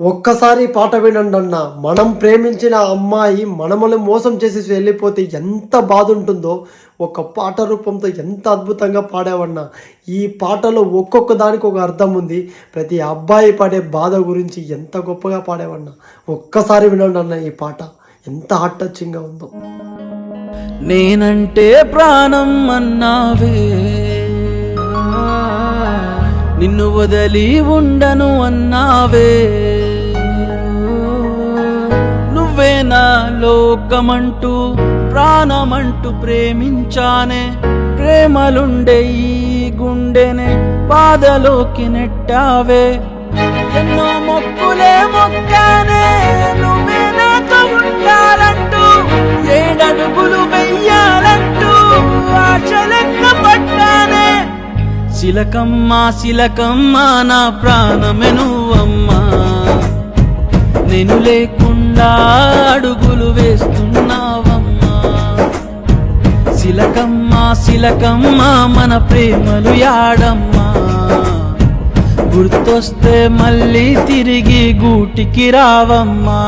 ఒక్కసారి పాట వినండి అన్న. మనం ప్రేమించిన అమ్మాయి మనమల్ని మోసం చేసి వెళ్ళిపోతే ఎంత బాధ ఉంటుందో ఒక పాట రూపంతో ఎంత అద్భుతంగా పాడావన్నా. ఈ పాటలో ఒక్కొక్క దానికి ఒక అర్థం ఉంది. ప్రతి అబ్బాయి పడే బాధ గురించి ఎంత గొప్పగా పాడావన్నా. ఒక్కసారి వినండి అన్న, ఈ పాట ఎంత హార్ట్ టచింగ్గా ఉందో. నేనంటే ప్రాణం అన్నావే, నిన్ను వదలి ఉండను అన్నావే, నువ్వే నా లోకమంటూ ప్రాణమంటూ ప్రేమించానే, ప్రేమలుండే ఈ గుండెనే బాధలోకి నెట్టావే. ఎన్నో మొక్కులే మొక్కానే నువ్వే నాతో ఉండాలంటూ, ఏడడుగులు వెయ్యాలంటూ ఆశలెక్క పట్టానే. శిలకమ్మా శిలకమ్మా నా ప్రాణమే నువ్వమ్మా, నేను లేకుండా అడుగులు వేస్తున్నావమ్మా. శిలకమ్మా శిలకమ్మా మన ప్రేమలు యాడమ్మా, గుర్తొస్తే మళ్ళీ తిరిగి గూటికి రావమ్మా.